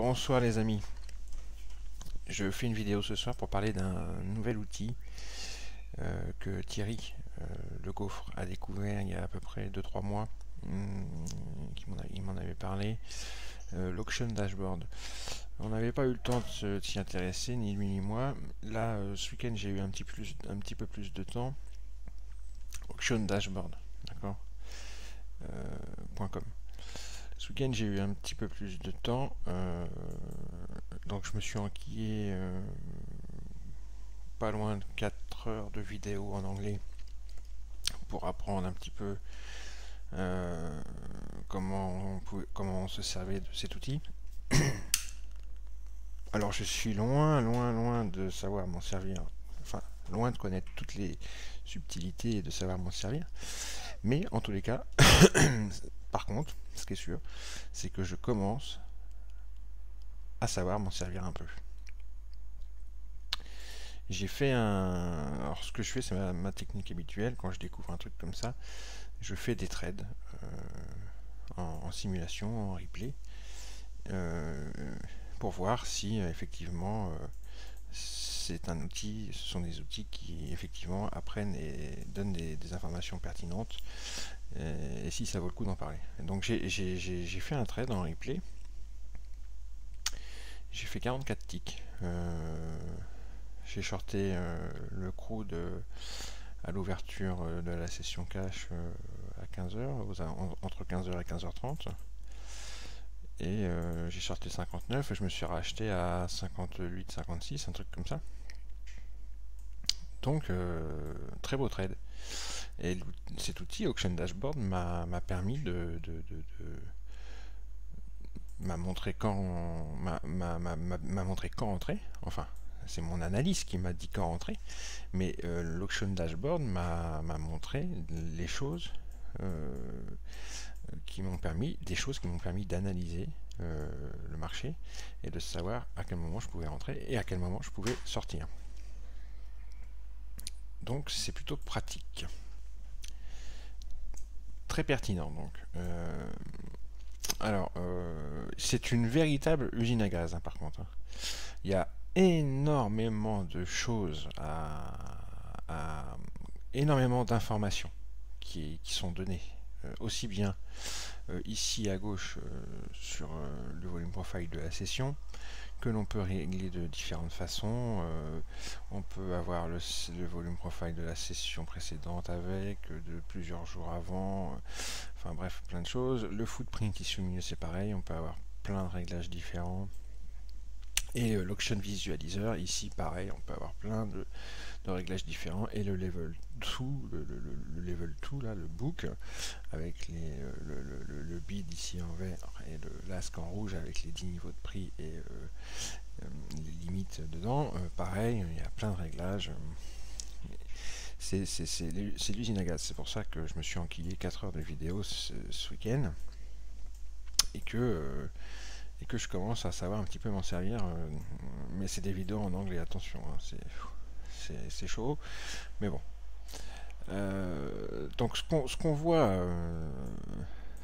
Bonsoir les amis, je fais une vidéo ce soir pour parler d'un nouvel outil que Thierry Le Gaufre a découvert il y a à peu près 2-3 mois. Il m'en avait parlé, l'Auction Dashboard. On n'avait pas eu le temps de s'y intéresser, ni lui ni moi. Là, ce week-end, j'ai eu un petit peu plus de temps. Auction Dashboard, d'accord, .com. Ce week-end, j'ai eu un petit peu plus de temps, donc je me suis enquillé pas loin de 4 heures de vidéo en anglais pour apprendre un petit peu comment on se servait de cet outil. Alors je suis loin de savoir m'en servir, enfin loin de connaître toutes les subtilités et de savoir m'en servir, mais en tous les cas, par contre, ce qui est sûr, c'est que je commence à savoir m'en servir un peu. J'ai fait alors ce que je fais, c'est ma technique habituelle. Quand je découvre un truc comme ça, je fais des trades en simulation, en replay, pour voir si effectivement c'est un outil, ce sont des outils qui effectivement apprennent et donnent des informations pertinentes, et si ça vaut le coup d'en parler. Donc j'ai fait un trade en replay. J'ai fait 44 ticks. J'ai shorté le crude à l'ouverture de la session cash à 15h, entre 15h et 15h30. Et j'ai shorté 59 et je me suis racheté à 58, 56, un truc comme ça. Donc, très beau trade. Et cet outil, Auction Dashboard, m'a permis m'a montré quand entrer. Enfin, c'est mon analyse qui m'a dit quand rentrer, mais l'Auction Dashboard m'a montré les choses qui m'ont permis d'analyser le marché et de savoir à quel moment je pouvais rentrer et à quel moment je pouvais sortir. Donc c'est plutôt pratique, très pertinent. Donc alors c'est une véritable usine à gaz, hein, par contre. Il y a énormément de choses énormément d'informations qui sont données, aussi bien ici à gauche sur le volume profile de la session, que l'on peut régler de différentes façons. On peut avoir le volume profile de la session précédente avec, de plusieurs jours avant, enfin bref, plein de choses. Le footprint ici au milieu, c'est pareil, on peut avoir plein de réglages différents. Et l'Auction Visualizer, ici pareil, on peut avoir plein de réglages différents. Et le level 2, le level 2 là, le book, avec le bid ici en vert et l'asc en rouge avec les 10 niveaux de prix et les limites dedans. Pareil, il y a plein de réglages. C'est l'usine à gaz. C'est pour ça que je me suis enquillé 4 heures de vidéo ce week-end et que je commence à savoir un petit peu m'en servir, mais c'est des vidéos en anglais, attention, hein, c'est chaud, mais bon. Donc ce qu'on voit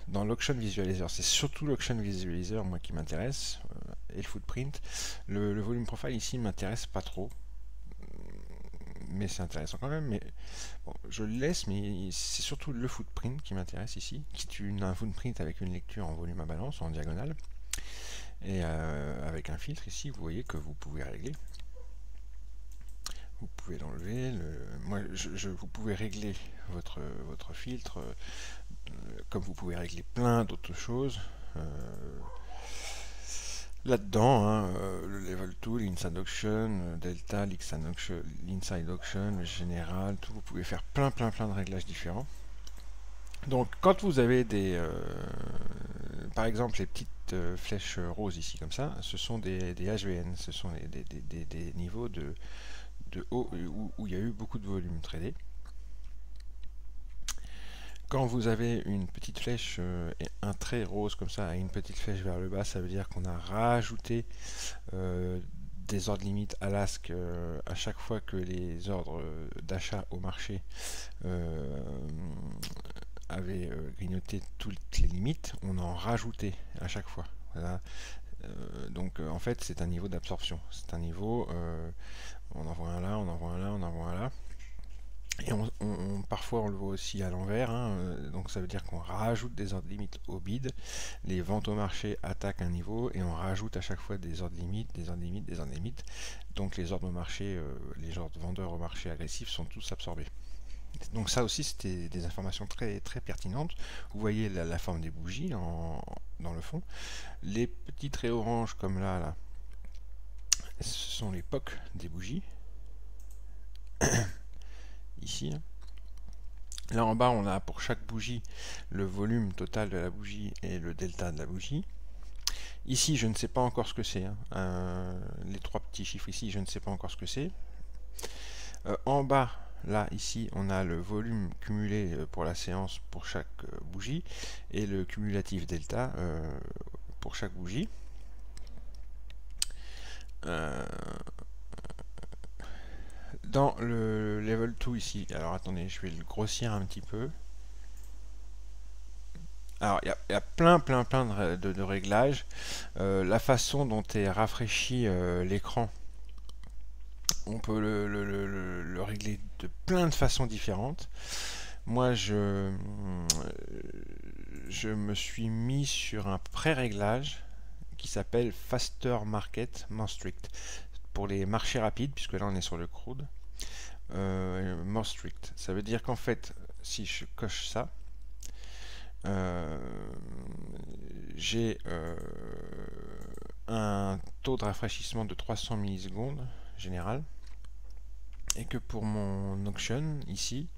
dans l'Auction Visualizer, c'est surtout l'Auction Visualizer moi qui m'intéresse, et le footprint. Le volume profile ici m'intéresse pas trop, mais c'est intéressant quand même. Mais bon, je le laisse, mais c'est surtout le footprint qui m'intéresse ici, qui est un footprint avec une lecture en volume à balance, en diagonale. Et avec un filtre ici, vous voyez que vous pouvez régler. Vous pouvez l'enlever. Vous pouvez régler votre filtre, comme vous pouvez régler plein d'autres choses là-dedans. Hein, le level 2, l'inside auction, delta, l'inside auction, le général, tout. Vous pouvez faire plein de réglages différents. Donc quand vous avez par exemple les petites flèches roses ici comme ça, ce sont des HVN, ce sont des niveaux de haut où il y a eu beaucoup de volume tradé. Quand vous avez une petite flèche et un trait rose comme ça et une petite flèche vers le bas, ça veut dire qu'on a rajouté des ordres limites à l'asc à chaque fois que les ordres d'achat au marché avait grignoté toutes les limites, on en rajoutait à chaque fois. Voilà. Donc Donc en fait c'est un niveau d'absorption, c'est un niveau, on envoie un là, on envoie un là, on envoie un là. Et parfois on le voit aussi à l'envers, hein, donc ça veut dire qu'on rajoute des ordres limites au bid, les ventes au marché attaquent un niveau et on rajoute à chaque fois des ordres limites, des ordres limites, des ordres limites. Donc les ordres au marché, les ordres vendeurs au marché agressifs sont tous absorbés. Donc ça aussi c'était des informations très, très pertinentes. Vous voyez la forme des bougies dans le fond. Les petits traits orange comme là, ce sont les POC des bougies. Ici. Là en bas, on a pour chaque bougie le volume total de la bougie et le delta de la bougie. Ici, je ne sais pas encore ce que c'est. Les trois petits chiffres ici, je ne sais pas encore ce que c'est. En bas, là, ici, on a le volume cumulé pour la séance pour chaque bougie et le cumulatif delta pour chaque bougie. Dans le level 2 ici, alors attendez, je vais le grossir un petit peu. Alors il y a plein de réglages. La façon dont est rafraîchi l'écran, on peut le régler de plein de façons différentes. Moi je me suis mis sur un pré-réglage qui s'appelle Faster Market More Strict pour les marchés rapides, puisque là on est sur le crude. More strict, ça veut dire qu'en fait si je coche ça, j'ai un taux de rafraîchissement de 300 millisecondes général, et que pour mon auction ici,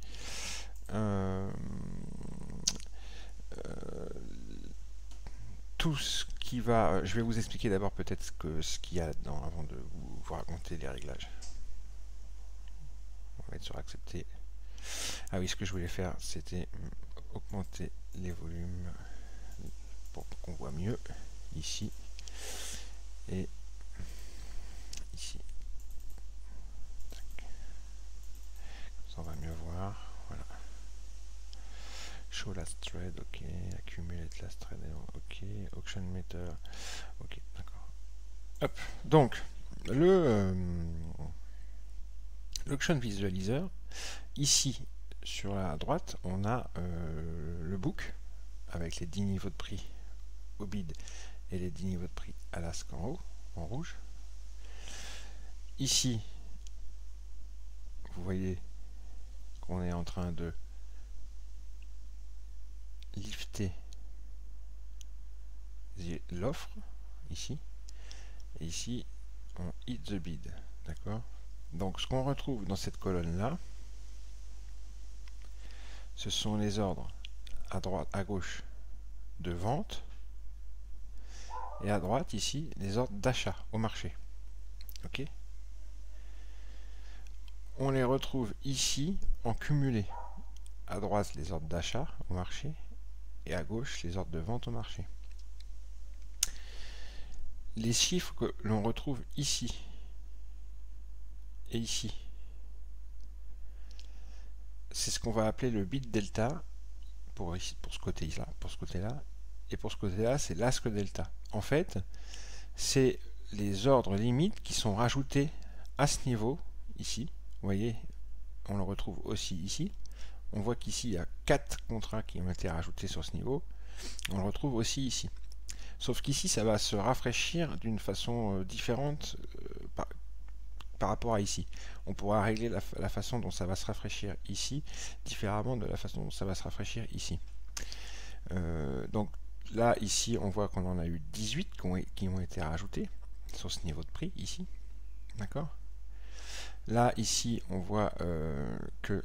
tout ce qui va, je vais vous expliquer d'abord peut-être ce qu'il y a là-dedans avant de vous raconter les réglages. On va être sur accepter. Ah oui, ce que je voulais faire, c'était augmenter les volumes pour qu'on voit mieux ici et ici. Comme ça on va mieux voir. Voilà. Show last trade, ok. Accumulate last trade, ok. Auction meter, ok, d'accord. Hop. Donc l'auction visualizer, ici sur la droite, on a le book avec les 10 niveaux de prix au bid et les 10 niveaux de prix à l'ask en haut, en rouge. Ici, vous voyez qu'on est en train de lifter l'offre, ici, et ici, on hit the bid, d'accord? Donc, ce qu'on retrouve dans cette colonne-là, ce sont les ordres à droite, à gauche de vente, et à droite, ici, les ordres d'achat au marché. Ok? On les retrouve ici en cumulé. À droite, les ordres d'achat au marché, et à gauche, les ordres de vente au marché. Les chiffres que l'on retrouve ici et ici, c'est ce qu'on va appeler le bit delta pour ce côté-là, et pour ce côté-là, c'est l'ask delta. En fait, c'est les ordres limites qui sont rajoutés à ce niveau, ici. Vous voyez, on le retrouve aussi ici. On voit qu'ici, il y a 4 contrats qui ont été rajoutés sur ce niveau. On le retrouve aussi ici. Sauf qu'ici, ça va se rafraîchir d'une façon différente par rapport à ici. On pourra régler la façon dont ça va se rafraîchir ici différemment de la façon dont ça va se rafraîchir ici. Donc là, ici, on voit qu'on en a eu 18 qui ont été rajoutés sur ce niveau de prix ici. D'accord? Là, ici, on voit que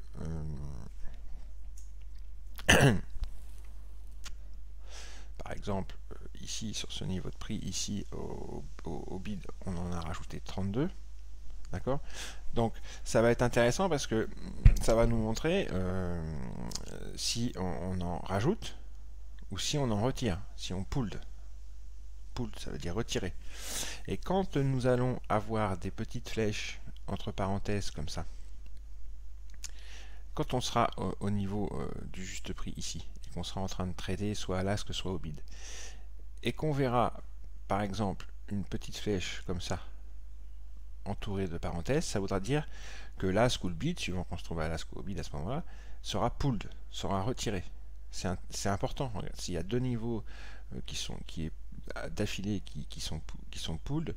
par exemple, ici, sur ce niveau de prix, ici, au bid, on en a rajouté 32. D'accord? Donc, ça va être intéressant parce que ça va nous montrer si on en rajoute ou si on en retire, si on pulled. Pulled, ça veut dire retirer. Et quand nous allons avoir des petites flèches entre parenthèses comme ça, quand on sera au niveau du juste prix ici, et qu'on sera en train de trader soit à l'ask, soit au bid, et qu'on verra, par exemple, une petite flèche comme ça, entourée de parenthèses, ça voudra dire que l'ask ou le bid, suivant qu'on se trouve à l'ask ou au bid à ce moment-là, sera pulled, sera retiré. C'est important. S'il y a deux niveaux qui est d'affilée qui sont pulled,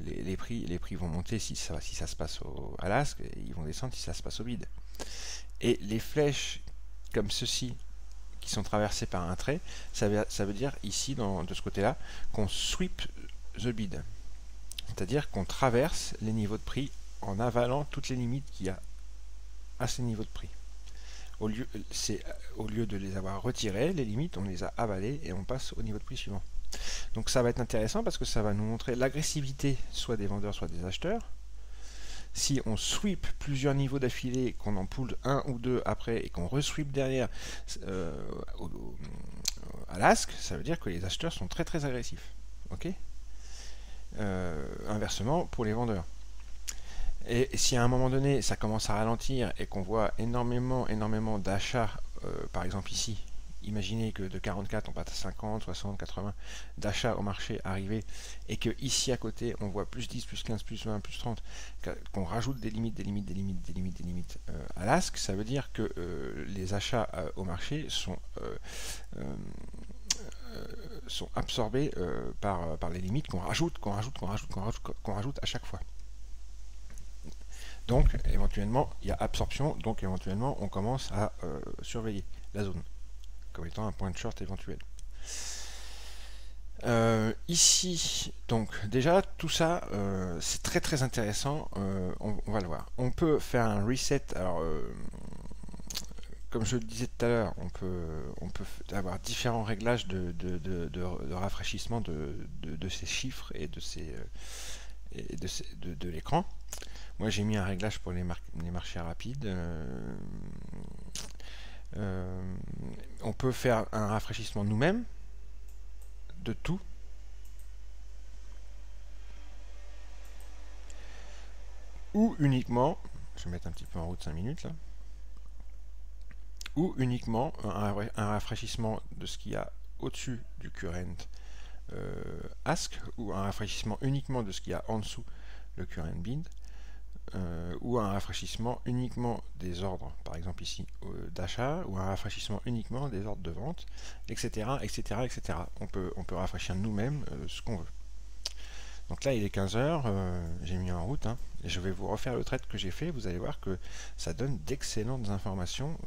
les prix vont monter si ça se passe à l'ask, et ils vont descendre si ça se passe au bid. Et les flèches comme ceci, qui sont traversées par un trait, ça veut dire ici, de ce côté-là, qu'on sweep the bid. C'est-à-dire qu'on traverse les niveaux de prix en avalant toutes les limites qu'il y a à ces niveaux de prix. Au lieu de les avoir retirées, les limites, on les a avalées et on passe au niveau de prix suivant. Donc ça va être intéressant parce que ça va nous montrer l'agressivité soit des vendeurs, soit des acheteurs. Si on sweep plusieurs niveaux d'affilée, qu'on en pull un ou deux après et qu'on resweep derrière à l'ask, ça veut dire que les acheteurs sont très très agressifs. Ok. Inversement pour les vendeurs. Et si à un moment donné ça commence à ralentir et qu'on voit énormément d'achats, par exemple ici, imaginez que de 44 on passe à 50, 60, 80 d'achats au marché arrivés, et que ici à côté on voit plus 10, plus 15, plus 20, plus 30, qu'on rajoute des limites à l'ask, ça veut dire que les achats au marché sont absorbés par les limites qu'on rajoute à chaque fois. Donc, éventuellement, il y a absorption, donc éventuellement, on commence à surveiller la zone, comme étant un point de short éventuel. Ici, donc, déjà, tout ça, c'est très très intéressant, on va le voir. On peut faire un reset, alors, comme je le disais tout à l'heure, on peut avoir différents réglages de rafraîchissement de ces chiffres et de l'écran. Moi j'ai mis un réglage pour les marchés rapides. On peut faire un rafraîchissement nous-mêmes de tout. Ou uniquement, je vais mettre un petit peu en route 5 minutes là. Ou uniquement un rafraîchissement de ce qu'il y a au-dessus du current ask, ou un rafraîchissement uniquement de ce qu'il y a en dessous le current bid. Ou un rafraîchissement uniquement des ordres, par exemple ici d'achat, ou un rafraîchissement uniquement des ordres de vente, etc. On peut rafraîchir nous-mêmes ce qu'on veut. Donc là il est 15h, j'ai mis en route, hein, et je vais vous refaire le trade que j'ai fait. Vous allez voir que ça donne d'excellentes informations.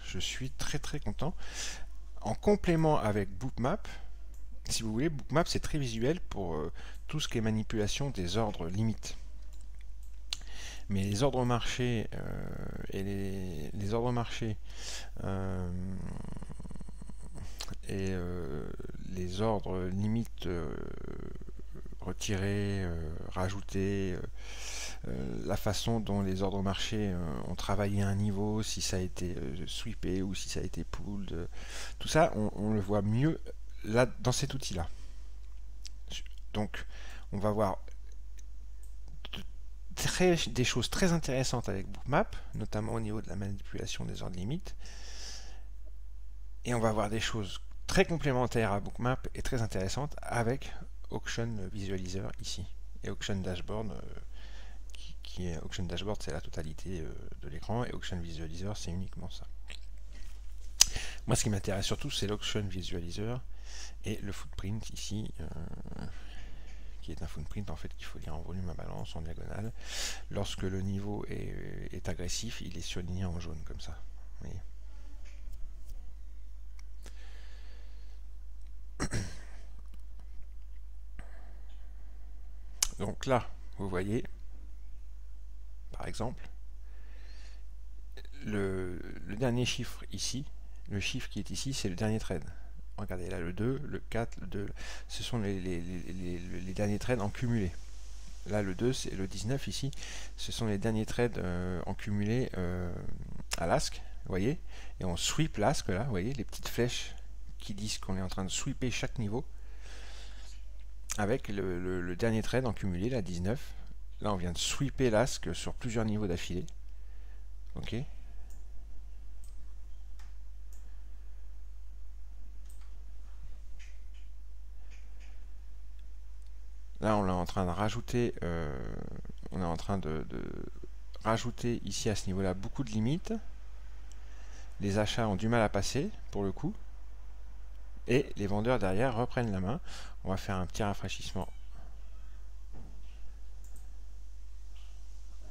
Je suis très très content. En complément avec Bookmap, si vous voulez, Bookmap c'est très visuel pour tout ce qui est manipulation des ordres limites. Mais les ordres marchés et les ordres marchés et les ordres limites retirés, rajoutés, la façon dont les ordres marchés ont travaillé à un niveau, si ça a été sweepé ou si ça a été pulled, tout ça on le voit mieux là dans cet outil là. Donc on va voir des choses très intéressantes avec Bookmap, notamment au niveau de la manipulation des ordres limites, et on va voir des choses très complémentaires à Bookmap et très intéressantes avec Auction Visualizer ici, et Auction Dashboard qui est Auction Dashboard, c'est la totalité de l'écran, et Auction Visualizer c'est uniquement ça. Moi ce qui m'intéresse surtout c'est l'Auction Visualizer et le footprint ici, qui est un footprint en fait qu'il faut lire en volume à balance, en diagonale. Lorsque le niveau est agressif, il est surligné en jaune comme ça. Vous voyez. Donc là, vous voyez, par exemple, le dernier chiffre ici, le chiffre qui est ici, c'est le dernier trade. Regardez là, le 2, le 4, le 2, ce sont les derniers trades en cumulé. Là, le 2, c'est le 19 ici, ce sont les derniers trades en cumulé à l'ask, vous voyez, et on sweep l'ask là, vous voyez, les petites flèches qui disent qu'on est en train de sweeper chaque niveau, avec le dernier trade en cumulé, la 19. Là, on vient de sweeper l'ask sur plusieurs niveaux d'affilée. Ok. là on est en train de rajouter, rajouter ici à ce niveau-là beaucoup de limites. Les achats ont du mal à passer pour le coup. Et les vendeurs derrière reprennent la main. On va faire un petit rafraîchissement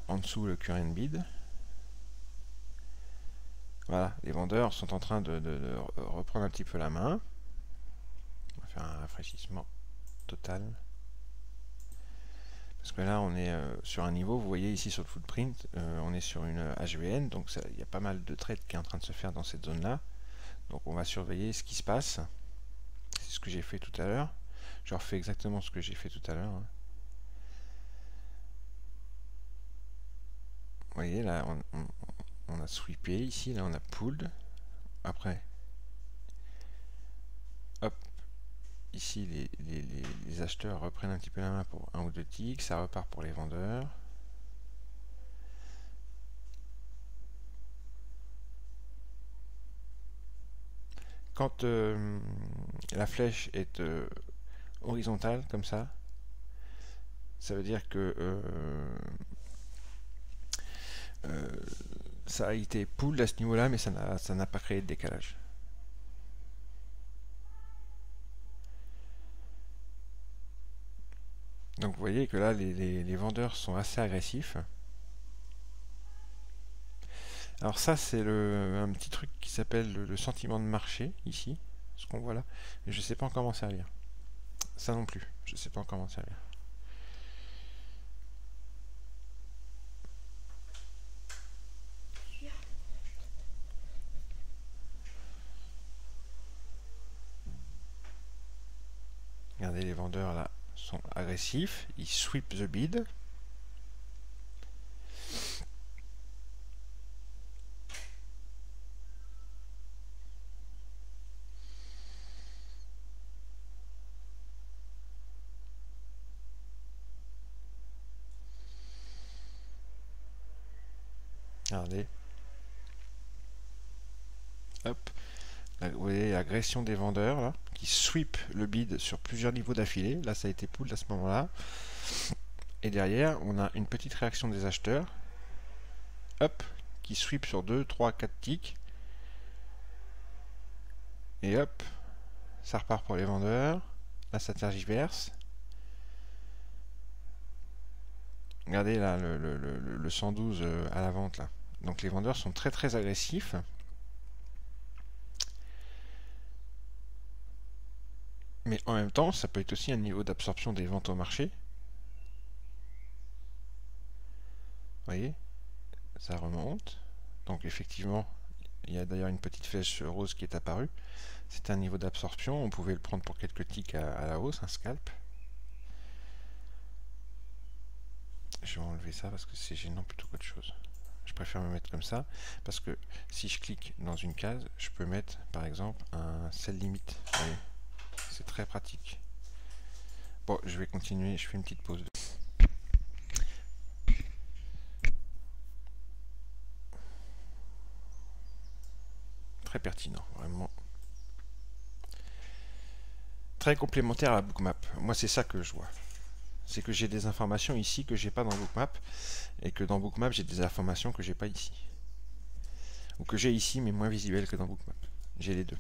en dessous le current bid. Voilà, les vendeurs sont en train de reprendre un petit peu la main. On va faire un rafraîchissement total. Parce que là, on est sur un niveau, vous voyez ici sur le footprint, on est sur une HVN, donc il y a pas mal de trades qui est en train de se faire dans cette zone-là. Donc on va surveiller ce qui se passe. C'est ce que j'ai fait tout à l'heure. Je refais exactement ce que j'ai fait tout à l'heure. Vous voyez, là, on a sweepé ici, là, on a pulled. Après, hop, ici, les acheteurs reprennent un petit peu la main pour un ou deux ticks. Ça repart pour les vendeurs. Quand la flèche est horizontale, comme ça veut dire que ça a été pulled à ce niveau-là, mais ça n'a pas créé de décalage. Donc vous voyez que là, les vendeurs sont assez agressifs. Alors ça, c'est un petit truc qui s'appelle le sentiment de marché, ici, ce qu'on voit là. Mais je ne sais pas encore m'en servir. Ça non plus, je ne sais pas encore m'en servir. Regardez, les vendeurs là sont agressifs, ils sweep the bid. Regardez. Hop. Là, vous voyez l'agression des vendeurs là, qui sweep le bid sur plusieurs niveaux d'affilée. Là, ça a été pulled à ce moment-là. Et derrière, on a une petite réaction des acheteurs. Hop. Qui sweep sur 2, 3, 4 ticks. Et hop. Ça repart pour les vendeurs. Là, ça tergiverse. Regardez là, le 112 à la vente là. Donc les vendeurs sont très très agressifs. Mais en même temps, ça peut être aussi un niveau d'absorption des ventes au marché. Vous voyez, ça remonte. Donc effectivement, il y a d'ailleurs une petite flèche rose qui est apparue. C'est un niveau d'absorption. On pouvait le prendre pour quelques ticks à la hausse, un scalp. Je vais enlever ça parce que c'est gênant plutôt qu'autre chose. Je préfère me mettre comme ça parce que si je clique dans une case, je peux mettre par exemple un sell limit. C'est très pratique. Bon, je vais continuer, je fais une petite pause. Très pertinent, vraiment. Très complémentaire à la bookmap. Moi, c'est ça que je vois. C'est que j'ai des informations ici que j'ai pas dans bookmap et que dans bookmap j'ai des informations que j'ai pas ici. Ou que j'ai ici mais moins visuelles que dans bookmap. J'ai les deux.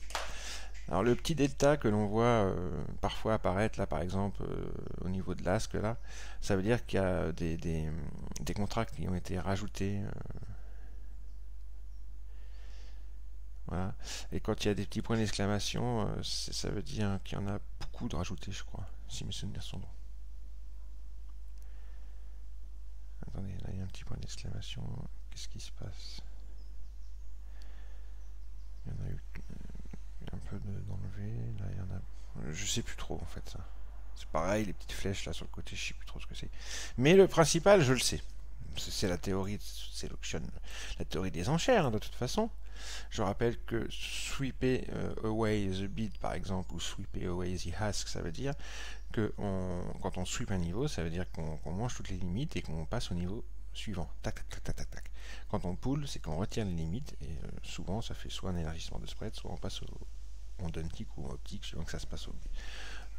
Alors le petit delta que l'on voit parfois apparaître là par exemple au niveau de l'ASC là, ça veut dire qu'il y a des contrats qui ont été rajoutés. Voilà. Et quand il y a des petits points d'exclamation, ça veut dire qu'il y en a beaucoup de rajoutés, je crois, si mes souvenirs sont bons. Attendez, là il y a un petit point d'exclamation. Qu'est-ce qui se passe? Il y en a eu un peu d'enlevé. Là il y en a. Je sais plus trop en fait ça. C'est pareil, les petites flèches là sur le côté, je sais plus trop ce que c'est. Mais le principal, je le sais. C'est la théorie, c'est l'auction, la théorie des enchères hein, de toute façon. Je rappelle que sweeper away the bid par exemple ou sweeper away the ask, ça veut dire que quand on sweep un niveau, ça veut dire qu'on mange toutes les limites et qu'on passe au niveau suivant. Tac, tac, tac, tac, tac, tac. Quand on pull, c'est qu'on retient les limites et souvent ça fait soit un élargissement de spread, soit on passe on donne tick ou optique, suivant que ça se passe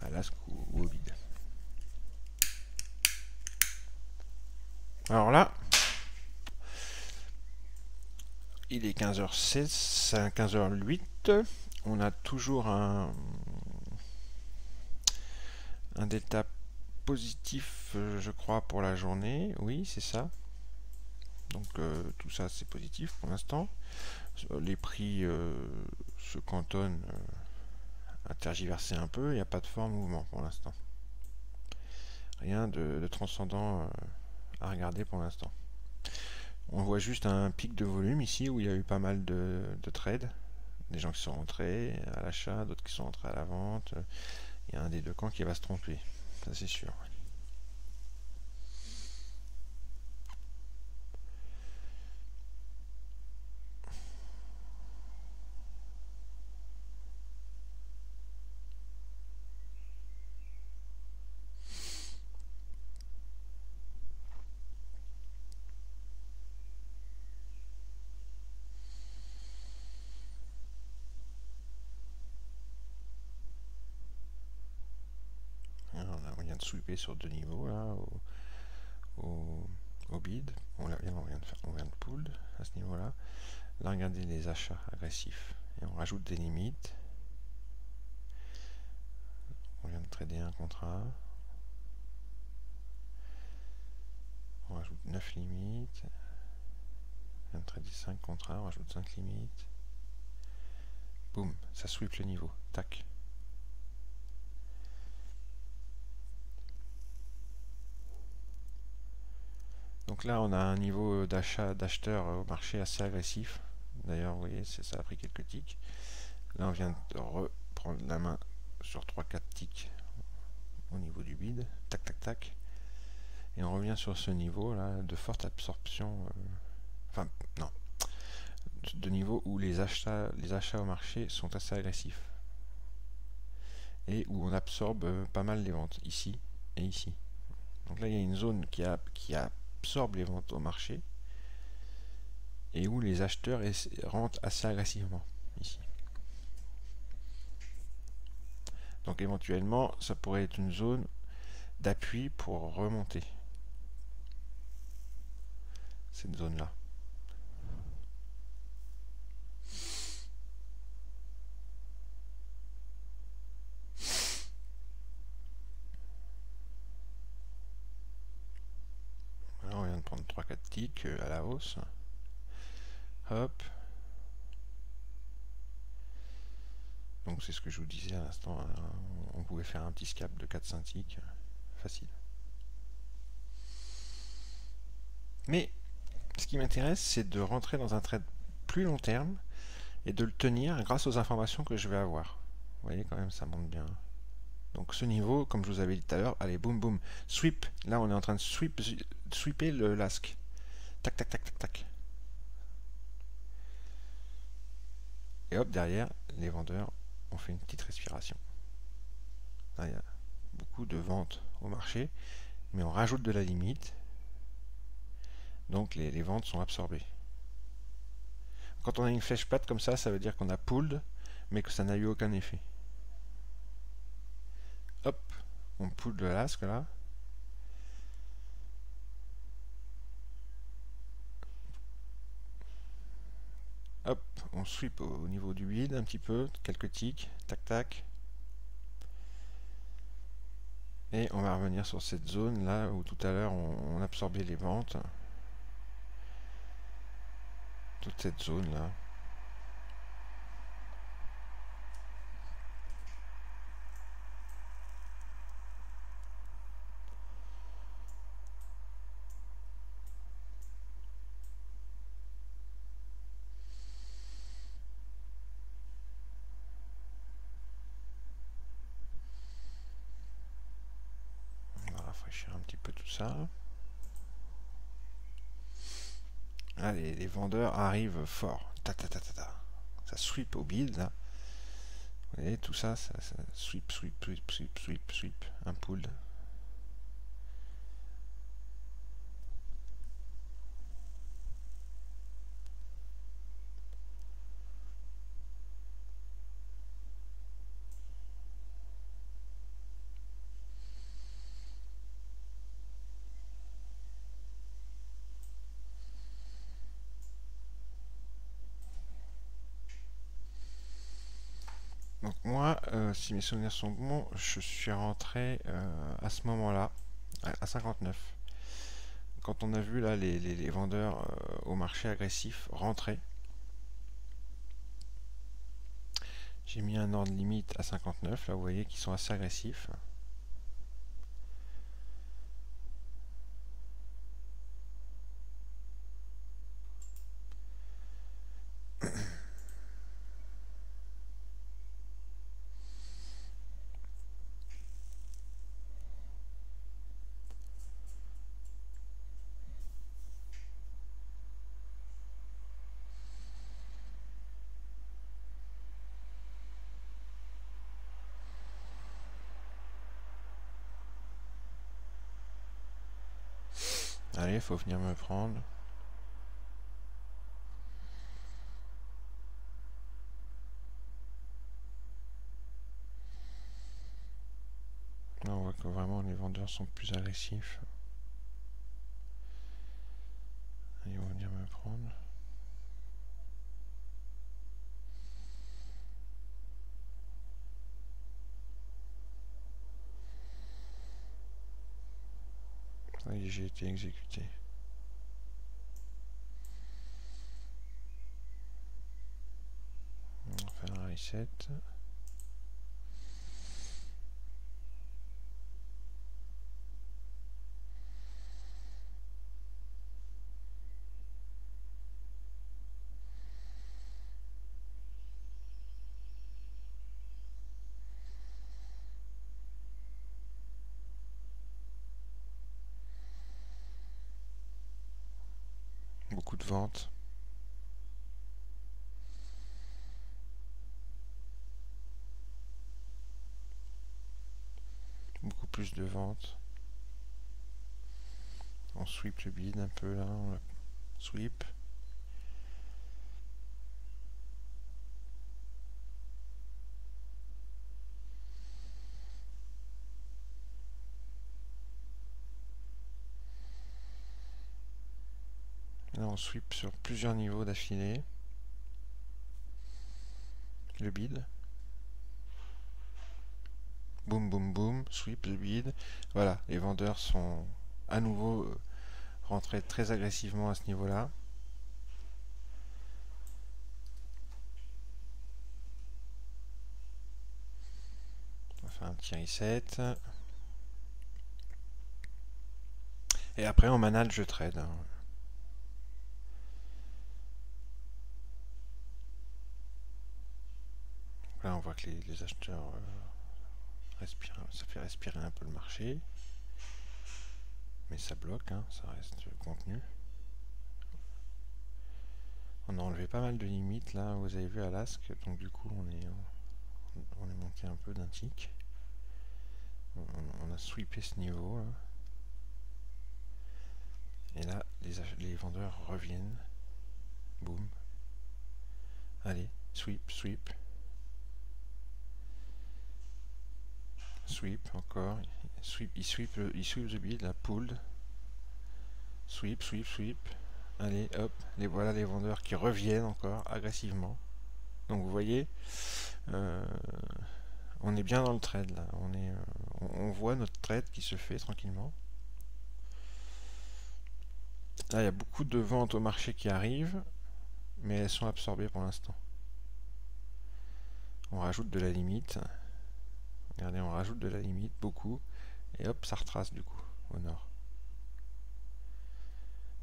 à l'ask ou au bid. Alors là, il est 15h16, 15h08. On a toujours un delta positif, je crois, pour la journée. Oui, c'est ça. Donc tout ça, c'est positif pour l'instant. Les prix se cantonnent à tergiverser un peu. Il n'y a pas de fort mouvement pour l'instant. Rien de transcendant à regarder pour l'instant. On voit juste un pic de volume ici où il y a eu pas mal de trades. Des gens qui sont rentrés à l'achat, d'autres qui sont rentrés à la vente. Il y a un des deux camps qui va se tromper, ça c'est sûr. Alors, on vient de sweeper sur deux niveaux là, au bid. On vient de pull à ce niveau-là. Là, regardez les achats agressifs. Et on rajoute des limites. On vient de trader un contrat. On rajoute 9 limites. On vient de trader 5 contrats, on rajoute 5 limites. Boum, ça sweep le niveau. Tac. Donc là, on a un niveau d'acheteurs au marché assez agressif. D'ailleurs, vous voyez, ça a pris quelques ticks. Là, on vient de reprendre la main sur 3-4 ticks au niveau du bid. Tac, tac, tac. Et on revient sur ce niveau là de forte absorption. Enfin, non. De niveau où les achats au marché sont assez agressifs. Et où on absorbe pas mal les ventes, ici et ici. Donc là, il y a une zone qui absorbe les ventes au marché et où les acheteurs rentrent assez agressivement, ici. Donc éventuellement, ça pourrait être une zone d'appui pour remonter. Cette zone-là. Là, on vient de prendre 3-4 ticks à la hausse. Hop. Donc c'est ce que je vous disais à l'instant. On pouvait faire un petit scalp de 4-5 ticks. Facile. Mais ce qui m'intéresse, c'est de rentrer dans un trade plus long terme et de le tenir grâce aux informations que je vais avoir. Vous voyez quand même, ça monte bien. Donc ce niveau, comme je vous avais dit tout à l'heure, allez, boum, boum, sweep. Là, on est en train de sweeper le lasque. Tac, tac, tac, tac, tac. Et hop, derrière, les vendeurs ont fait une petite respiration. Là, il y a beaucoup de ventes au marché, mais on rajoute de la limite. Donc les ventes sont absorbées. Quand on a une flèche plate comme ça veut dire qu'on a pulled, mais que ça n'a eu aucun effet. Hop, on pull le lasque là. Hop, on sweep au niveau du bid un petit peu, quelques ticks, tac tac. Et on va revenir sur cette zone là où tout à l'heure on absorbait les ventes. Toute cette zone là. On va rafraîchir un petit peu tout ça. Là, les vendeurs arrivent fort. Ta, ta, ta, ta, ta. Ça sweep au bid là. Vous voyez, tout ça, ça sweep, sweep, sweep, sweep, sweep, sweep. Un pull. Donc moi, si mes souvenirs sont bons, je suis rentré à ce moment-là, à 59. Quand on a vu là les vendeurs au marché agressif rentrer, j'ai mis un ordre limite à 59. Là, vous voyez qu'ils sont assez agressifs. Allez, faut venir me prendre. Là, on voit que vraiment les vendeurs sont plus agressifs. Ils vont venir me prendre. Oui, j'ai été exécuté. On va faire un reset. Beaucoup de ventes. Beaucoup plus de ventes. On sweep le bid un peu là. On sweep. Là, on sweep sur plusieurs niveaux d'affilée. Le bid. Boum, boum, boum. Sweep le bid. Voilà, les vendeurs sont à nouveau rentrés très agressivement à ce niveau-là. On va faire un petit reset. Et après, on manage le trade. Là, on voit que les acheteurs respirent, ça fait respirer un peu le marché. Mais ça bloque, hein, ça reste contenu. On a enlevé pas mal de limites là, vous avez vu à l'asc, donc du coup on est monté un peu d'un tick. On a sweepé ce niveau là. Et là, les vendeurs reviennent. Boum. Allez, sweep, sweep. Sweep encore. Sweep, il sweep the bid, la pulled. Sweep, sweep, sweep. Allez, hop. Voilà les vendeurs qui reviennent encore agressivement. Donc vous voyez, on est bien dans le trade là. On voit notre trade qui se fait tranquillement. Là, il y a beaucoup de ventes au marché qui arrivent, mais elles sont absorbées pour l'instant. On rajoute de la limite. Regardez, on rajoute de la limite, beaucoup. Et hop, ça retrace du coup, au nord.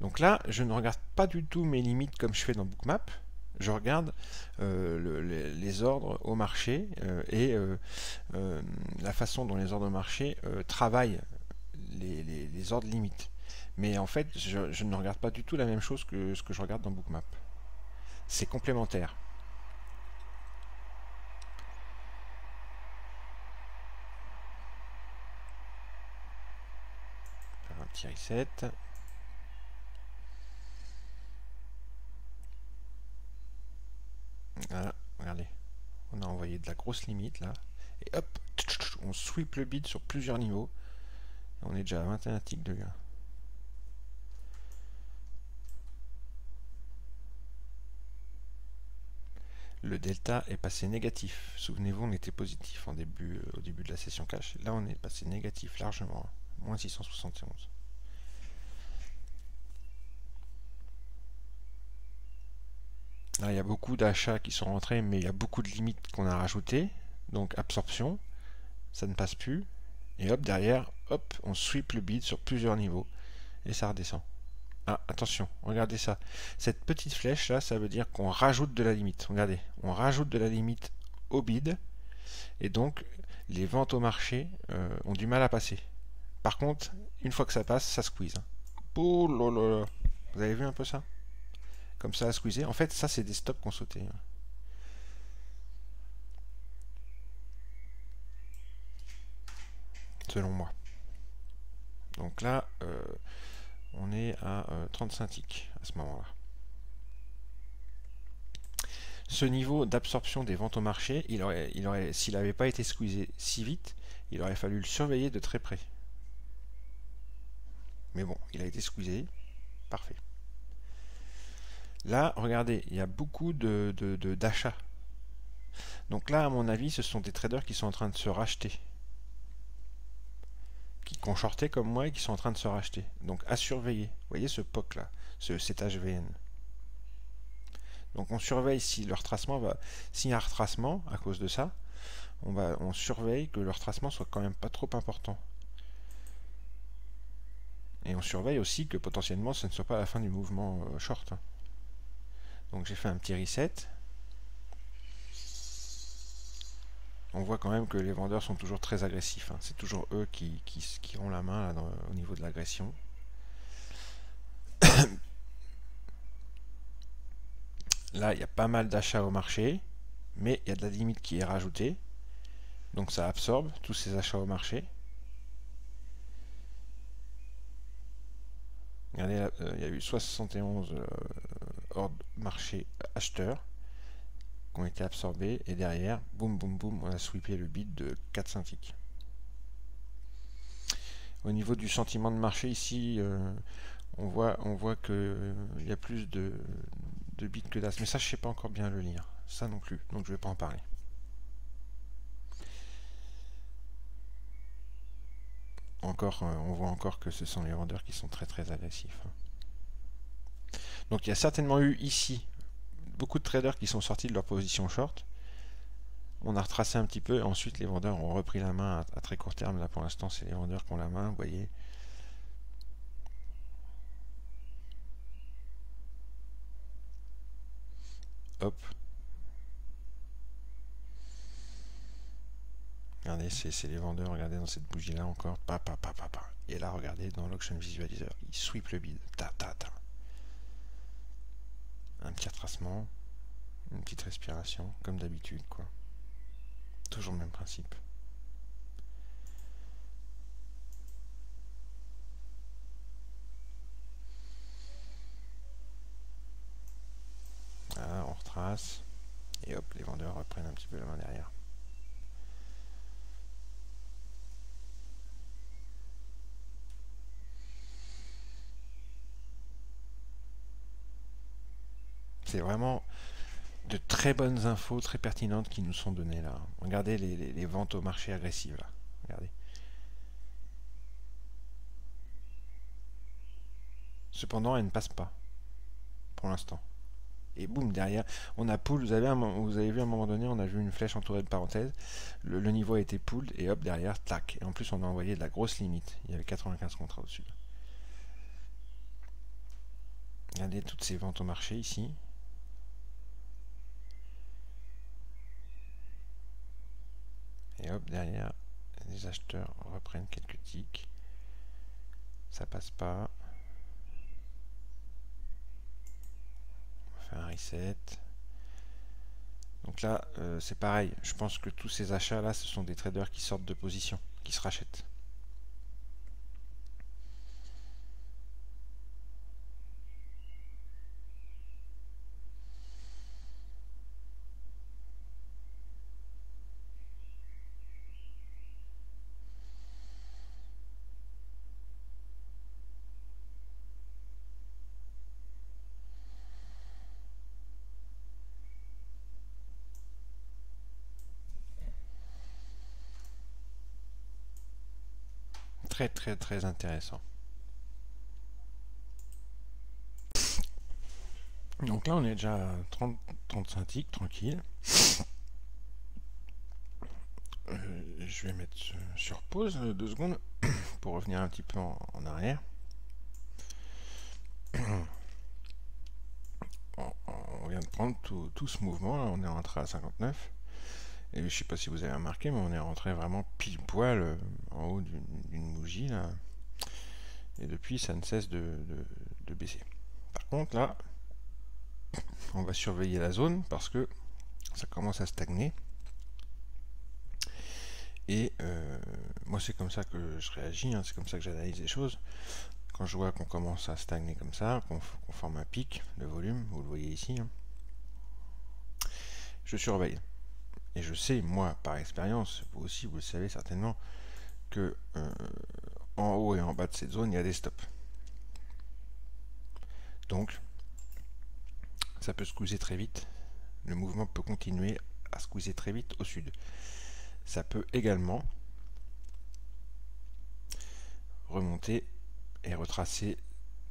Donc là, je ne regarde pas du tout mes limites comme je fais dans Bookmap. Je regarde les ordres au marché et la façon dont les ordres au marché travaillent les ordres limites. Mais en fait, je ne regarde pas du tout la même chose que ce que je regarde dans Bookmap. C'est complémentaire. Faire un petit reset. Voilà, regardez. On a envoyé de la grosse limite là. Et hop, on sweep le bid sur plusieurs niveaux. On est déjà à 21 ticks de gain. le delta est passé négatif. Souvenez-vous, on était positif au début de la session cash. Là, on est passé négatif largement, moins 671. Là, il y a beaucoup d'achats qui sont rentrés, mais il y a beaucoup de limites qu'on a rajoutées. Donc, absorption, ça ne passe plus. Et hop, derrière, hop, on sweep le bid sur plusieurs niveaux. Et ça redescend. Ah, attention, regardez ça. Cette petite flèche là, ça veut dire qu'on rajoute de la limite. Regardez, on rajoute de la limite au bid. Et donc, les ventes au marché ont du mal à passer. Par contre, une fois que ça passe, ça squeeze. Oh là là là. Vous avez vu un peu ça? Comme ça à squeezer. En fait, ça, c'est des stops qu'on sautait. Selon moi. Donc là, on est à 35 ticks à ce moment-là. Ce niveau d'absorption des ventes au marché, s'il n'avait pas été squeezé si vite, il aurait fallu le surveiller de très près. Mais bon, il a été squeezé. Parfait. Là, regardez, il y a beaucoup d'achats. Donc là, à mon avis, ce sont des traders qui sont en train de se racheter. Qui ont shorté comme moi et qui sont en train de se racheter. Donc à surveiller. Vous voyez ce POC là, cet HVN. Donc on surveille si le retracement va. S'il y a un retracement à cause de ça, on surveille que le retracement soit quand même pas trop important. Et on surveille aussi que potentiellement ce ne soit pas la fin du mouvement short. Donc j'ai fait un petit reset. On voit quand même que les vendeurs sont toujours très agressifs. C'est toujours eux qui ont la main là, au niveau de l'agression. Là, il y a pas mal d'achats au marché, mais il y a de la limite qui est rajoutée. Donc ça absorbe tous ces achats au marché. Regardez, là, il y a eu 71 ordres marché acheteurs qui ont été absorbés. Et derrière, boum, boum, boum, on a sweepé le bid de 4-5 ticks. Au niveau du sentiment de marché, ici, on voit qu'il y a plus de bits que d'as. Mais ça, je ne sais pas encore bien le lire. Ça non plus. Donc je ne vais pas en parler. Encore, on voit encore que ce sont les vendeurs qui sont très très agressifs. Donc il y a certainement eu ici beaucoup de traders qui sont sortis de leur position short. On a retracé un petit peu et ensuite les vendeurs ont repris la main à très court terme. Là pour l'instant c'est les vendeurs qui ont la main, vous voyez. Hop. Regardez, c'est les vendeurs, regardez dans cette bougie là encore. Et là regardez dans l'auction visualizer, ils sweep le bid. Un petit retracement, une petite respiration, comme d'habitude quoi. Toujours le même principe. Voilà, on retrace. Et hop, les vendeurs reprennent un petit peu la main derrière. C'est vraiment de très bonnes infos, très pertinentes qui nous sont données là. Regardez les ventes au marché agressives là. Regardez. Cependant, elles ne passent pas. Pour l'instant. Et boum, derrière, on a pull. Vous avez vu à un moment donné, on a vu une flèche entourée de parenthèses. Le niveau a été pulled et hop, derrière, tac. Et en plus, on a envoyé de la grosse limite. Il y avait 95 contrats au-dessus. Regardez toutes ces ventes au marché ici. Et hop, derrière, les acheteurs reprennent quelques ticks. Ça passe pas. On va faire un reset. Donc là, c'est pareil. Je pense que tous ces achats là, ce sont des traders qui sortent de position, qui se rachètent. très intéressant. Donc là on est déjà à 35 ticks, tranquille. Je vais mettre sur pause 2 secondes pour revenir un petit peu en arrière. On vient de prendre tout ce mouvement, là, on est rentré à 59. Et je sais pas si vous avez remarqué, mais on est rentré vraiment pile poil en haut d'une bougie là. Et depuis, ça ne cesse de baisser. Par contre, là, on va surveiller la zone parce que ça commence à stagner. Et moi, c'est comme ça que je réagis, hein, c'est comme ça que j'analyse les choses. Quand je vois qu'on commence à stagner comme ça, qu'on forme un pic de volume, vous le voyez ici, hein, je surveille. Et je sais, moi, par expérience, vous aussi, vous le savez certainement, que en haut et en bas de cette zone, il y a des stops. Donc, ça peut squeezer très vite. Le mouvement peut continuer à squeezer très vite au sud. Ça peut également remonter et retracer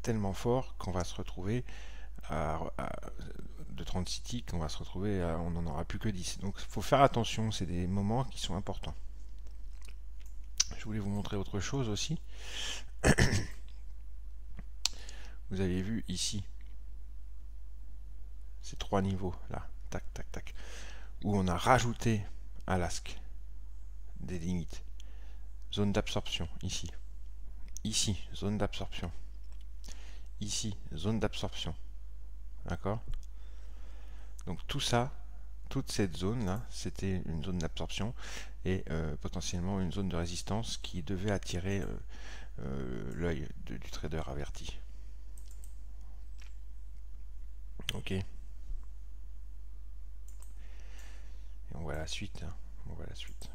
tellement fort qu'on va se retrouver de 36 ticks, on va se retrouver on n'en aura plus que 10. Donc il faut faire attention, c'est des moments qui sont importants. Je voulais vous montrer autre chose aussi. Vous avez vu ici ces 3 niveaux là, tac tac tac, où on a rajouté à l'ASC des limites. Zone d'absorption ici. Ici, zone d'absorption. Ici, zone d'absorption. D'accord? Donc tout ça, toute cette zone là, c'était une zone d'absorption et potentiellement une zone de résistance qui devait attirer l'œil du trader averti. Ok. Et on voit la suite. Hein. On voit la suite.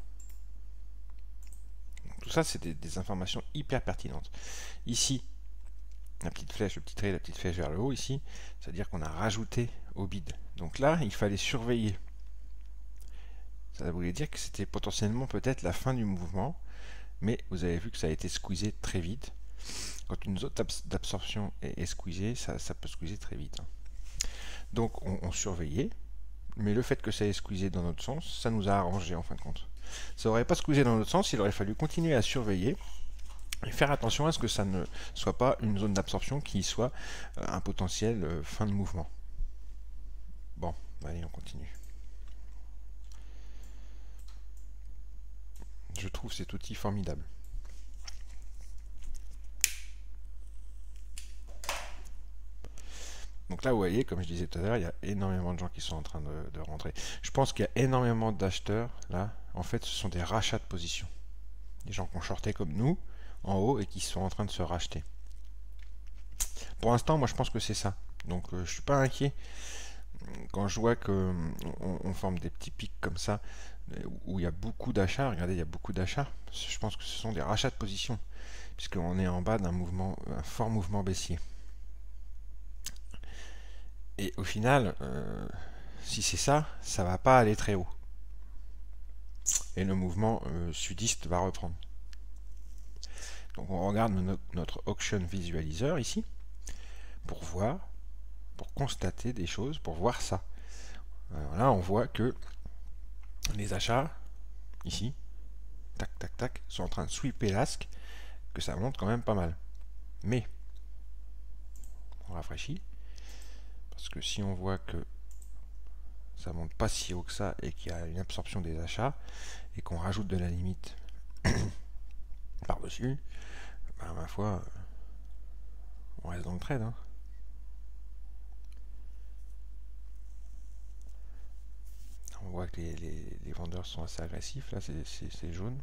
Donc, tout ça, c'est des informations hyper pertinentes. Ici, la petite flèche, le petit trait, la petite flèche vers le haut ici, c'est-à-dire qu'on a rajouté au bid. Donc là, il fallait surveiller. Ça voulait dire que c'était potentiellement peut-être la fin du mouvement, mais vous avez vu que ça a été squeezé très vite. Quand une zone d'absorption est squeezée, ça peut squeezer très vite. Donc on surveillait, mais le fait que ça ait squeezé dans notre sens, ça nous a arrangé en fin de compte. Ça n'aurait pas squeezé dans notre sens, il aurait fallu continuer à surveiller et faire attention à ce que ça ne soit pas une zone d'absorption qui soit un potentiel fin de mouvement. Bon, allez, on continue. Je trouve cet outil formidable. Donc là, vous voyez, comme je disais tout à l'heure, il y a énormément de gens qui sont en train de rentrer. Je pense qu'il y a énormément d'acheteurs, là. En fait, ce sont des rachats de position. Des gens qui ont shorté comme nous, en haut, et qui sont en train de se racheter. Pour l'instant, moi, je pense que c'est ça. Donc, je ne suis pas inquiet. Quand je vois qu'on forme des petits pics comme ça, où il y a beaucoup d'achats, regardez, il y a beaucoup d'achats, je pense que ce sont des rachats de position, puisqu'on est en bas d'un mouvement, un fort mouvement baissier. Et au final, si c'est ça, ça va pas aller très haut. Et le mouvement sudiste va reprendre. Donc on regarde notre auction visualizer ici, pour voir, pour constater des choses, pour voir ça. Alors là, on voit que les achats, ici, tac, tac, tac, sont en train de sweeper l'ASC, que ça monte quand même pas mal. Mais, on rafraîchit, parce que si on voit que ça monte pas si haut que ça et qu'il y a une absorption des achats et qu'on rajoute de la limite par-dessus, ben, ma foi, on reste dans le trade. Hein. On voit que les vendeurs sont assez agressifs, là c'est jaune.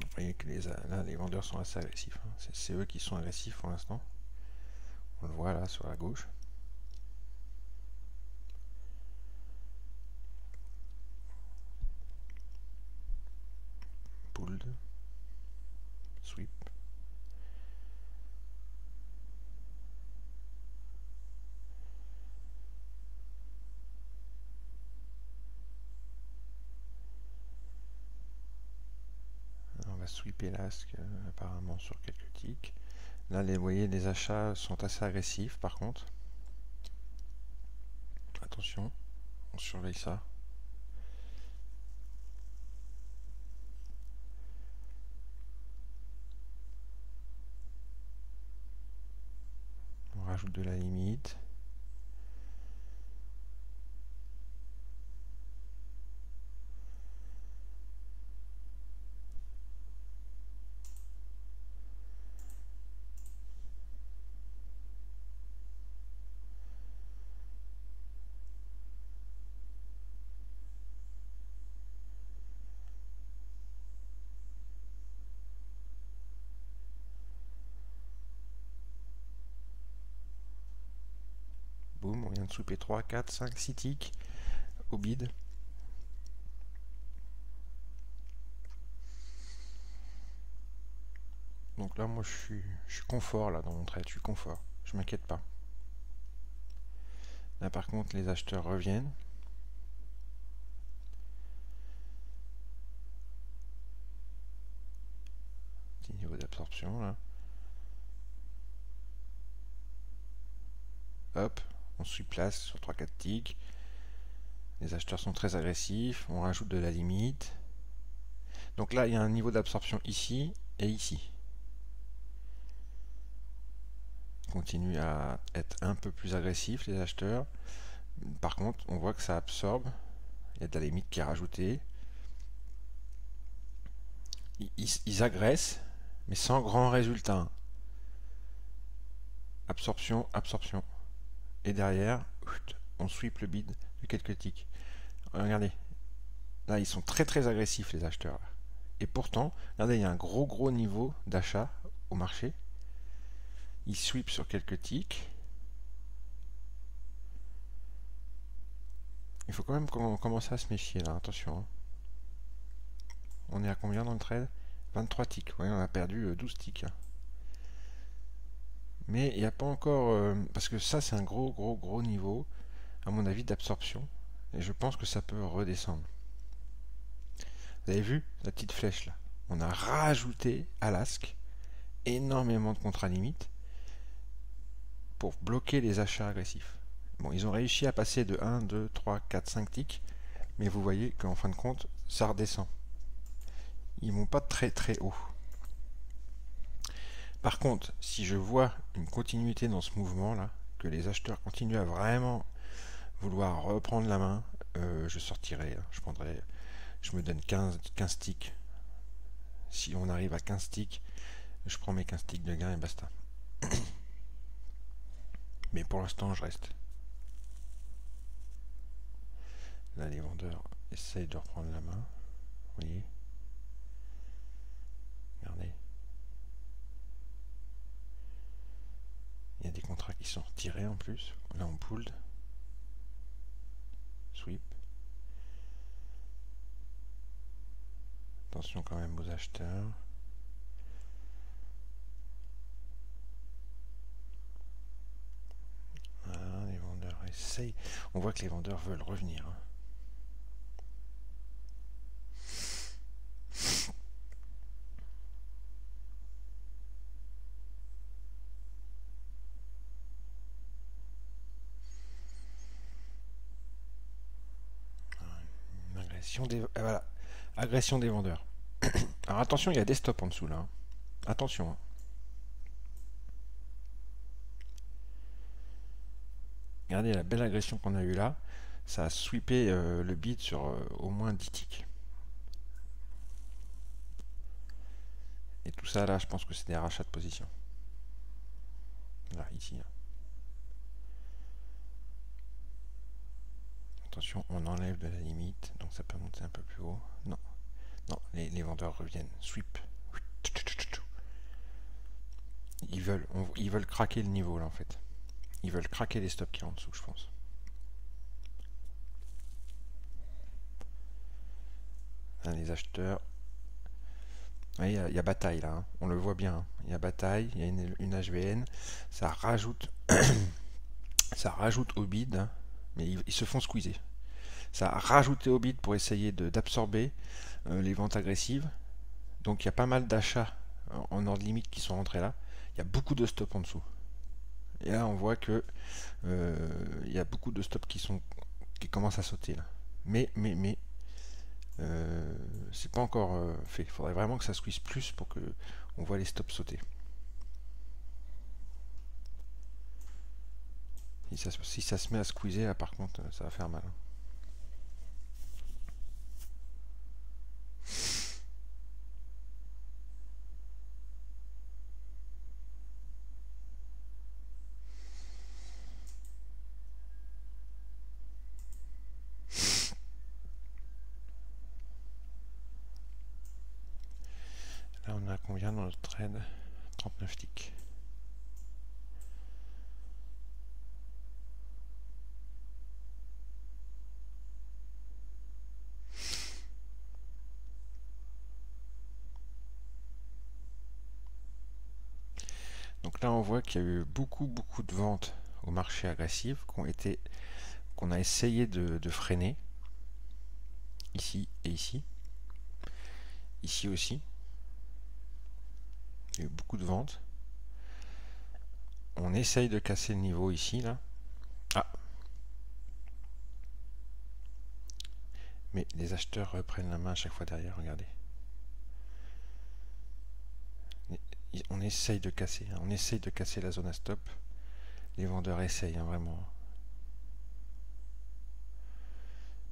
Vous voyez que là, les vendeurs sont assez agressifs. Hein. C'est eux qui sont agressifs pour l'instant. On le voit là sur la gauche. Pulled. Sweep. va sweeper l'ASK apparemment sur quelques ticks. Là, vous voyez, les achats sont assez agressifs par contre. Attention, on surveille ça. On rajoute de la limite. Boum, on vient de sweeper 3, 4, 5, 6 ticks au bid. Donc là, moi, je suis confort là dans mon trade, je suis confort, je m'inquiète pas. Là, par contre, les acheteurs reviennent. Petit niveau d'absorption là. Hop, on suit place sur 3-4 ticks. Les acheteurs sont très agressifs, on rajoute de la limite. Donc là, il y a un niveau d'absorption ici et ici. Ils continuent à être un peu plus agressifs, les acheteurs. Par contre, on voit que ça absorbe. Il y a de la limite qui est rajoutée. Ils agressent, mais sans grand résultat. Absorption, absorption. Et derrière, on sweep le bid de quelques ticks. Regardez, là ils sont très très agressifs les acheteurs. Et pourtant, regardez, il y a un gros niveau d'achat au marché. Ils sweep sur quelques ticks. Il faut quand même commencer à se méfier là, attention. Hein. On est à combien dans le trade? 23 ticks, vous voyez, on a perdu 12 ticks. Hein. Mais il n'y a pas encore... parce que ça c'est un gros niveau, à mon avis, d'absorption. Et je pense que ça peut redescendre. Vous avez vu la petite flèche là? On a rajouté à l'ASK énormément de contrats limites pour bloquer les achats agressifs. Bon, ils ont réussi à passer de 1, 2, 3, 4, 5 ticks, mais vous voyez qu'en fin de compte, ça redescend. Ils vont pas très haut. Par contre, si je vois une continuité dans ce mouvement là, que les acheteurs continuent à vraiment vouloir reprendre la main, je sortirai, je me donne 15 ticks. Si on arrive à 15 ticks, je prends mes 15 ticks de gain et basta. Mais pour l'instant, je reste. Là, les vendeurs essayent de reprendre la main. Vous voyez? Regardez. Il y a des contrats qui sont retirés en plus. Là, on pooled. Sweep. Attention quand même aux acheteurs. Voilà, les vendeurs essayent. On voit que les vendeurs veulent revenir. Hein. Voilà. Agression des vendeurs. Alors attention, il y a des stops en dessous là. Hein. Attention. Hein. Regardez la belle agression qu'on a eue là. Ça a sweepé le bid sur au moins 10 ticks. Et tout ça là, je pense que c'est des rachats de position. Là, ici. Hein. Attention, on enlève de la limite, donc ça peut monter un peu plus haut. Non, non, les vendeurs reviennent. Sweep. Ils veulent craquer le niveau là en fait. Ils veulent craquer les stops qui sont en dessous, je pense. Hein, les acheteurs. Il y a bataille là, hein. On le voit bien. Hein. Il y a bataille, il y a une HVN. Ça rajoute, ça rajoute au bid, hein, mais ils se font squeezer. Ça a rajouté au bid pour essayer d'absorber les ventes agressives Donc il y a pas mal d'achats en ordre limite qui sont rentrés là. Il y a beaucoup de stops en dessous. Et là on voit que il y a beaucoup de stops qui commencent à sauter là. Mais c'est pas encore fait. Il faudrait vraiment que ça squeeze plus pour que on voit les stops sauter. Si ça se met à squeezer, là, par contre, ça va faire mal. Là, on a combien dans notre trade? 39 ticks. Donc là, on voit qu'il y a eu beaucoup de ventes au marché agressif qu'on a essayé de freiner. Ici et ici. Ici aussi. Il y a eu beaucoup de ventes. On essaye de casser le niveau ici, là. Ah! Mais les acheteurs reprennent la main à chaque fois derrière, regardez. On essaye de casser, hein. On essaye de casser la zone à stop. Les vendeurs essayent, hein, vraiment.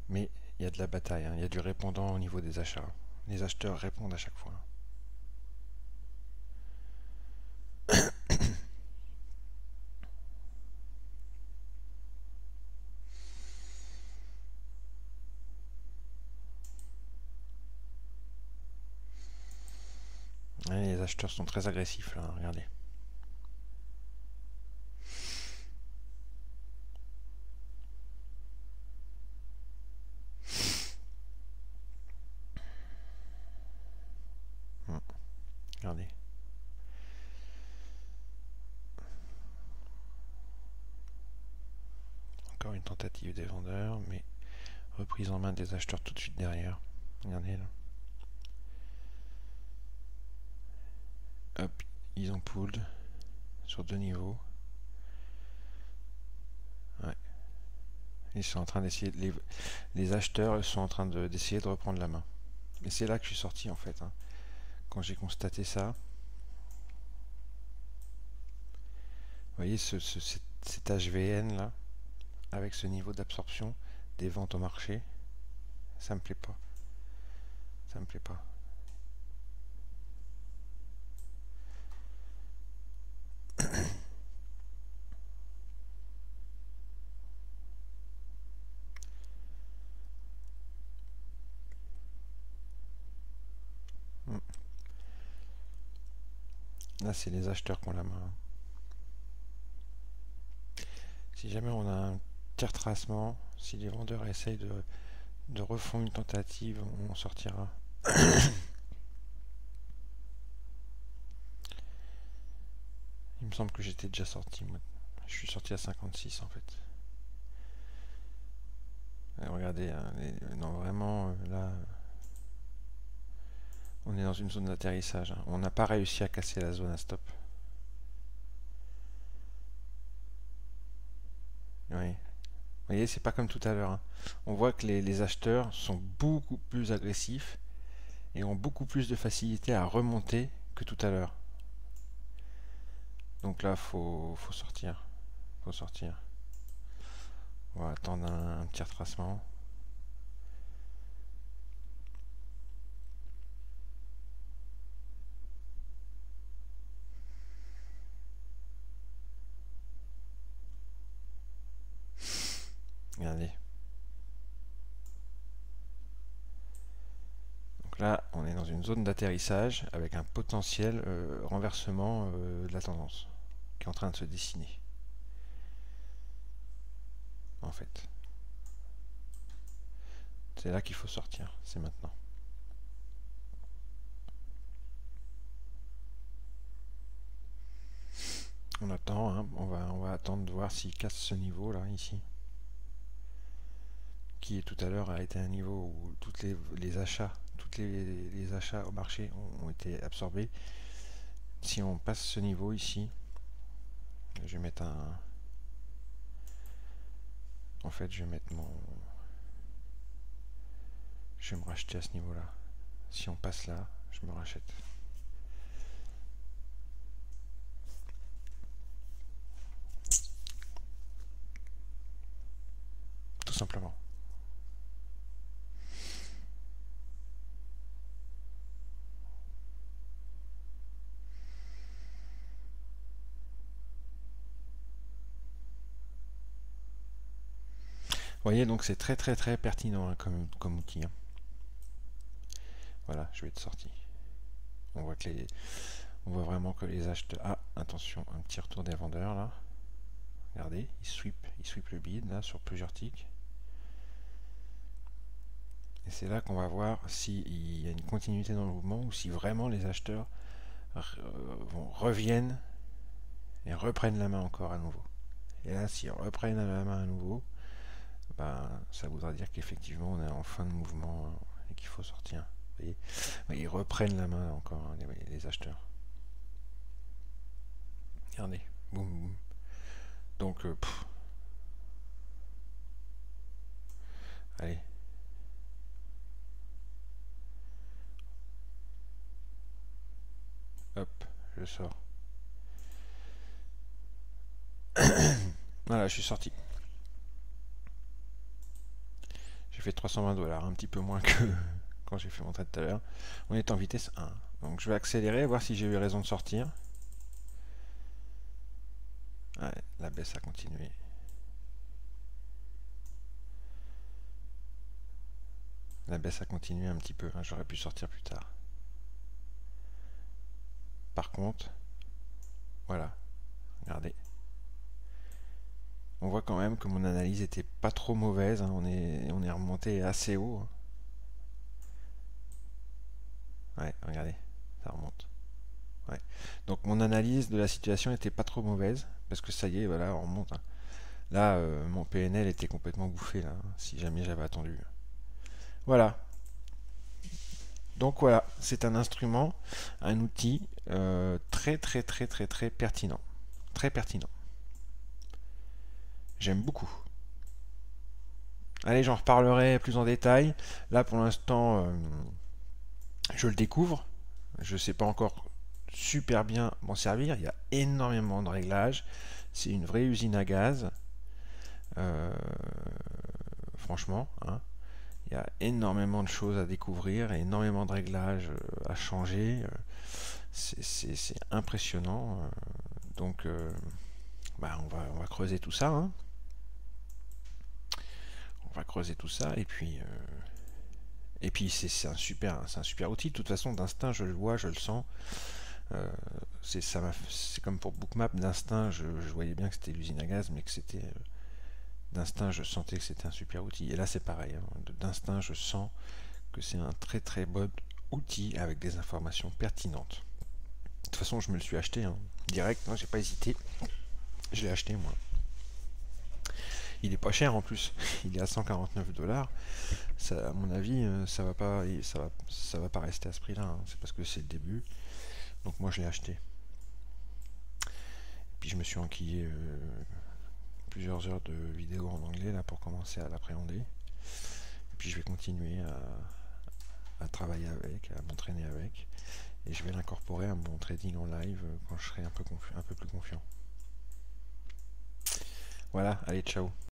Mais il y a de la bataille, hein. Il y a du répondant au niveau des achats. Les acheteurs répondent à chaque fois. Ouais, les acheteurs sont très agressifs là, hein, regardez. Regardez. Encore une tentative des vendeurs, mais reprise en main des acheteurs tout de suite derrière. Regardez là. Hop, ils ont pulled sur 2 niveaux. Ouais. Ils sont en train d'essayer. Les acheteurs sont en train d'essayer de reprendre la main. Et c'est là que je suis sorti en fait, hein. Quand j'ai constaté ça. Vous voyez cet HVN là, avec ce niveau d'absorption des ventes au marché, ça me plaît pas. Ça me plaît pas. Là, c'est les acheteurs qui ont la main. Si jamais on a un petit retracement, si les vendeurs essayent de refondre une tentative, on sortira. Il me semble que j'étais déjà sorti. Moi. Je suis sorti à 56 en fait. Et regardez, hein, non vraiment, là, on est dans une zone d'atterrissage. Hein. On n'a pas réussi à casser la zone à stop. Oui. Vous voyez, c'est pas comme tout à l'heure. Hein. On voit que les acheteurs sont beaucoup plus agressifs et ont beaucoup plus de facilité à remonter que tout à l'heure. Donc là, faut sortir. Faut sortir. On va attendre un petit retracement. Regardez. Donc là, on est dans une zone d'atterrissage avec un potentiel renversement de la tendance qui est en train de se dessiner. En fait. C'est là qu'il faut sortir, c'est maintenant. On attend, hein, on va attendre de voir s'il casse ce niveau là, ici. Qui tout à l'heure a été un niveau où tous les achats, tous les achats au marché ont été absorbés. Si on passe ce niveau ici, je vais mettre un... En fait, je vais mettre mon... Je vais me racheter à ce niveau-là. Si on passe là, je me rachète. Tout simplement. Vous voyez, donc c'est très très très pertinent hein, comme outil. Hein. Voilà, je vais être sorti. On voit que on voit vraiment que les acheteurs... Ah, attention, un petit retour des vendeurs là. Regardez, ils sweep le bid là sur plusieurs ticks. Et c'est là qu'on va voir s'il y a une continuité dans le mouvement ou si vraiment les acheteurs reviennent et reprennent la main encore à nouveau. Et là, s'ils reprennent la main à nouveau, ben, ça voudra dire qu'effectivement on est en fin de mouvement et qu'il faut sortir. Vous voyez, ils reprennent la main encore, hein, les acheteurs. Regardez, boum boum. Donc, allez. Hop, je sors. Voilà, je suis sorti. J'ai fait 320 $, un petit peu moins que quand j'ai fait mon trade tout à l'heure. On est en vitesse 1. Donc je vais accélérer, voir si j'ai eu raison de sortir. Ouais, la baisse a continué. La baisse a continué un petit peu, hein, j'aurais pu sortir plus tard. Par contre, voilà, regardez. On voit quand même que mon analyse était pas trop mauvaise, hein, on est remonté assez haut. Hein. Ouais, regardez, ça remonte. Ouais. Donc mon analyse de la situation était pas trop mauvaise, parce que ça y est, voilà, on remonte. Hein. Là, mon PNL était complètement bouffé, là, hein, si jamais j'avais attendu. Voilà. Donc voilà, c'est un instrument, un outil très très très très très pertinent. Très pertinent. J'aime beaucoup. Allez, j'en reparlerai plus en détail. Là, pour l'instant, je le découvre. Je ne sais pas encore super bien m'en servir. Il y a énormément de réglages. C'est une vraie usine à gaz. Franchement, hein. Il y a énormément de choses à découvrir, énormément de réglages à changer. C'est impressionnant. Donc, bah, on va creuser tout ça. Hein. On va creuser tout ça et puis c'est un super outil. De toute façon, d'instinct, je le vois, je le sens. C'est comme pour Bookmap, d'instinct, je voyais bien que c'était l'usine à gaz, mais que c'était d'instinct, je sentais que c'était un super outil. Et là, c'est pareil. Hein. D'instinct, je sens que c'est un très très bon outil avec des informations pertinentes. De toute façon, je me le suis acheté hein. Direct. J'ai pas hésité. Je l'ai acheté moi. Il est pas cher en plus. Il est à 149 $. Ça, à mon avis, ça va pas rester à ce prix-là. Hein. C'est parce que c'est le début. Donc moi, je l'ai acheté. Et puis je me suis enquillé plusieurs heures de vidéos en anglais là pour commencer à l'appréhender. Et puis je vais continuer à travailler avec, à m'entraîner avec. Et je vais l'incorporer à mon trading en live quand je serai un peu plus confiant. Voilà, allez, ciao.